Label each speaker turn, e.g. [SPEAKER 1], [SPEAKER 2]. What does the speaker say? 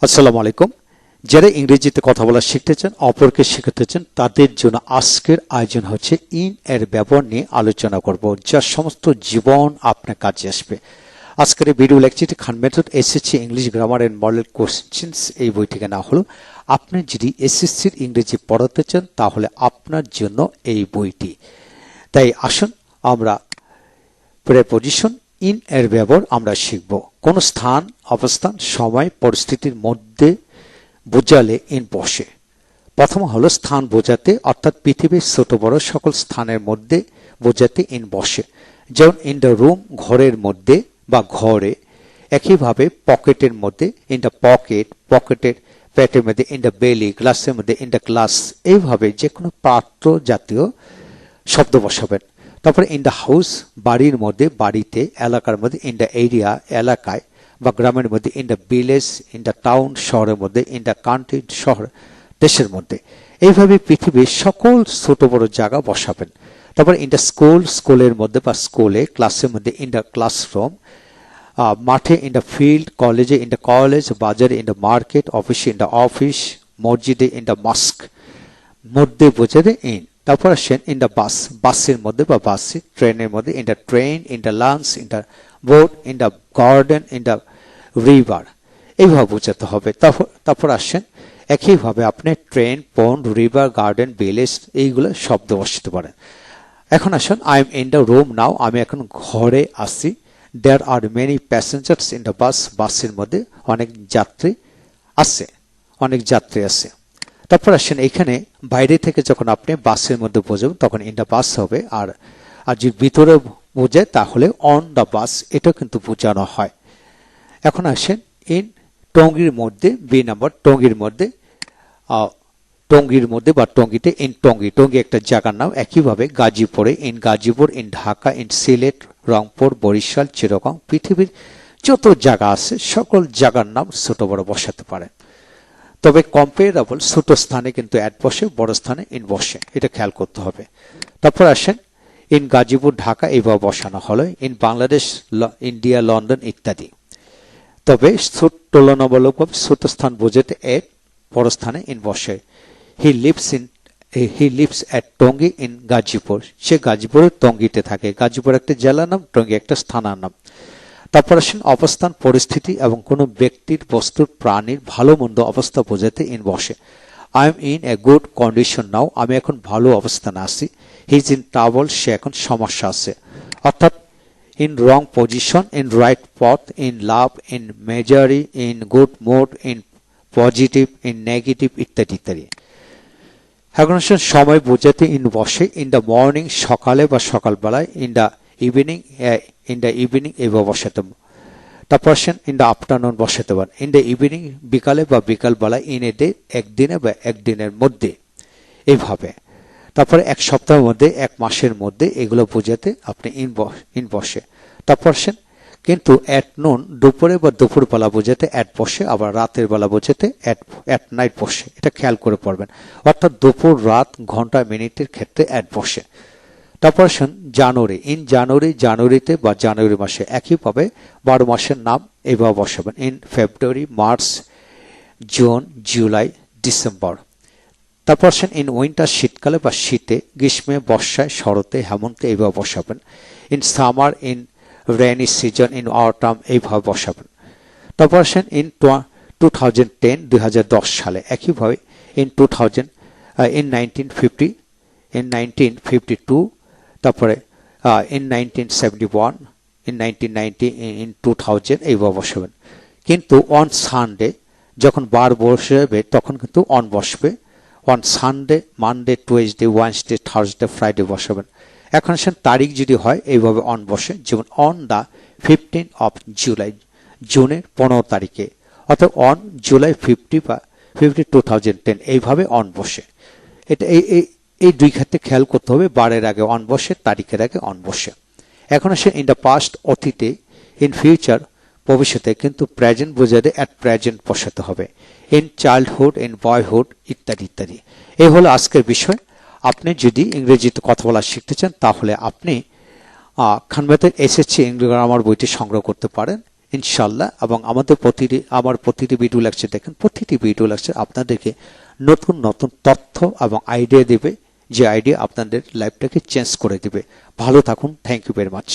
[SPEAKER 1] আসসালামু আলাইকুম। যারা ইংরেজিতে কথা বলা শিখতে চান, অপরকে শেখাতে চান, তাদের জন্য আজকের আয়োজন হচ্ছে ইন এর ব্যবহার নিয়ে আলোচনা করব, যা সমস্ত জীবন আপনার কাজে আসবে। আজকের এই ভিডিও লেকচারটি Khan method SSC English grammar and model questions এই বই থেকে না হলো। আপনি যদি এসএসসির ইংরেজি পড়াতে চান তাহলে আপনার জন্য এই বইটি। তাই আসুন আমরা প্রেপোজিশন ইন এর ব্যবহার আমরা শিখব। কোন স্থান, অবস্থান, সময়, পরিস্থিতির মধ্যে বোঝালে ইন বসে। প্রথম হলো স্থান বোঝাতে, অর্থাৎ পৃথিবীর ছোট বড় সকল স্থানের মধ্যে বোঝাতে ইন বসে। যেমন ইন দ্য রুম, ঘরের মধ্যে বা ঘরে। একইভাবে পকেটের মধ্যে, ইন দ্য পকেট, পকেটের পেটের মধ্যে, ইন দ্য বেলি, গ্লাসের মধ্যে, ইন দ্য গ্লাস। এইভাবে যে কোনো পাত্র জাতীয় শব্দ বসাবেন। তারপরে ইন দ্য হাউস, বাড়ির মধ্যে, বাড়িতে, এলাকার মধ্যে, ইন দ্য এরিয়া, এলাকায় বা গ্রামের মধ্যে, in the village, in the town, শহরের মধ্যে, ইন দ্য কান্ট্রি, শহর, দেশের মধ্যে। এইভাবে পৃথিবীর সকল ছোট বড় জায়গা বসাবেন। তারপরে ইন দ্য স্কুল, স্কুলের মধ্যে বা স্কুলে, ক্লাসের মধ্যে, ইন দ্য ক্লাসরুম, মাঠে, ইন দ্য ফিল্ড, কলেজে, ইন দ্য কলেজ, বাজারে, ইন দ্য মার্কেট, অফিসে, ইন দ্য অফিস, মসজিদে, ইন দ্য মস্ক। মধ্যে বোঝাতে ইন। তারপর আসেন ইন দ্য বাস, বাসের মধ্যে বা বাসে, ট্রেনের মধ্যে, in the train, in the launch, in the boat, in the garden, in the river. এইভাবে বোঝাতে হবে। তারপর আসেন একইভাবে আপনি train, pond, river, garden, village এইগুলো শব্দ বসাতে পারেন। এখন আসুন I am in the room now, আমি এখন ঘরে আছি। There are many passengers in the bus, বাসের মধ্যে অনেক যাত্রী আছে, অনেক যাত্রী আছে। তারপর আসেন এখানে বাইরে থেকে যখন আপনি বাসের মধ্যে বোঝাবেন তখন ইন দ্য বাস হবে। আর যদি ভিতরে বোঝায় তাহলে অন দ্য বাস, এটা কিন্তু বোঝানো হয়। এখন আসেন ইন টঙ্গির মধ্যে, বি নাম্বার, টঙ্গির মধ্যে, টঙ্গির মধ্যে বা টঙ্গিতে, ইন টঙ্গি, টঙ্গি একটা জায়গার নাম। একইভাবে গাজীপুরে, in Gazipur, in Dhaka, in Sylhet, Rangpur, Barisal, Chittagong, পৃথিবীর যত জায়গা আছে সকল জায়গার নাম ছোট বড় বসাতে পারেন। তবে কম্পারেবল, ছোট স্থানে কিন্তু অ্যাট বসে, বড় স্থানে ইন বসে, এটা খেয়াল করতে হবে। তারপর আসেন ইন গাজীপুর, ঢাকা এইভাবে বসানো হলো। ইন বাংলাদেশ, ইন্ডিয়া, লন্ডন ইত্যাদি। তবে তুলনামূলকভাবে ছোট স্থান বোঝাতে এট, বড় স্থানে ইন বসে। He lives at Tongi in Gazipur, সে গাজীপুরের টঙ্গীতে থাকে। গাজীপুর একটা জেলার নাম, টঙ্গী একটা স্থানের নাম। তারপর আসেন অবস্থান, পরিস্থিতি এবং কোনো ব্যক্তির, বস্তুর, প্রাণীর ভালো মন্দ অবস্থা বোঝাতে ইন বসে। I am in a good condition now, আমি এখন ভালো অবস্থানে আছি। হি ইজ ইন ট্রাবল, সে এখন সমস্যা আছে। অর্থাৎ in wrong position, in right পথ, in love, in misery, in good mood, in positive, in negative ইত্যাদি ইত্যাদি। এখন আসেন সময় বোঝাতে ইন বসে। ইন দ্য মর্নিং, সকালে বা সকালবেলায়, ইন দ্য ইভিনিং, এইভাবে বসাতে। তারপর আসেন ইন দ্য আফটারনুন বসাতে পারেন। ইন দ্য ইভিনিং, বিকালে বা বিকালবেলায়, ইন এ ডে, একদিনে বা একদিনের মধ্যে, এইভাবে। তারপরে এক সপ্তাহের মধ্যে, এক মাসের মধ্যে, এগুলো বোঝাতে আপনি ইন বসে। তারপর আসেন কিন্তু অ্যাট নুন, দুপুরে বা দুপুরবেলা বোঝাতে অ্যাট বসে, আবার রাতের বেলা বোঝাতে অ্যাট নাইট বসে, এটা খেয়াল করে পড়বেন। অর্থাৎ দুপুর, রাত, ঘন্টা, মিনিটের ক্ষেত্রে অ্যাট বসে। তারপর আসেন জানুয়ারি, ইন জানুয়ারি, জানুয়ারিতে বা জানুয়ারি মাসে। একইভাবে 12 মাসের নাম এইভাবে বসাবেন। In February, March, June, July, December. তারপর আসেন ইন উইন্টার, শীতকালে বা শীতে, গ্রীষ্মে, বর্ষায়, শরতে, হেমন্তে এইভাবে বসাবেন। In summer, in rainy season, in autumn এইভাবে বসাবেন। তারপর আসেন ইন 2010, 2010 সালে। একইভাবে ইন 2000, ইন 1950, ইন 1952, তারপরে ইন 1971, ইন 1990, ইন 2000 এইভাবে বসাবেন। কিন্তু অন সানডে, যখন বার বসবে তখন কিন্তু অন বসবে। On Sunday, Monday, Tuesday, Wednesday, Thursday, Friday বসাবেন। এখন আসেন তারিখ যদি হয় এইভাবে অন বসে, যেমন অন দ্য 15 অফ জুলাই, জুনের 15 তারিখে। অর্থাৎ অন জুলাই 50 বা 50 2010 এইভাবে অন বসে। এটা এই দুই ক্ষেত্রে খেয়াল করতে হবে, বারের আগে অন বসে, তারিখের আগে অন বসে। এখন আসে ইন দ্য পাস্ট, অতীতে, ইন ফিউচার, ভবিষ্যতে, কিন্তু প্রেজেন্ট বোঝাতে অ্যাট প্রেজেন্ট বসাতে হবে। ইন চাইল্ডহুড, ইন বয়হুড ইত্যাদি ইত্যাদি। এই হলো আজকের বিষয়। আপনি যদি ইংরেজিতে কথা বলা শিখতে চান তাহলে আপনি খান মেথড এসএসসি ইংলিশ গ্রামার বইটি সংগ্রহ করতে পারেন। ইনশাআল্লাহ। এবং আমার প্রতিটি ভিডিও লেকচার দেখেন, প্রতিটি ভিডিও লেকচার আপনাদেরকে নতুন নতুন তথ্য এবং আইডিয়া দেবে, যে আইডিয়া আপনাদের লাইফটাকে চেঞ্জ করে দিবে। ভালো থাকুন। Thank you very much.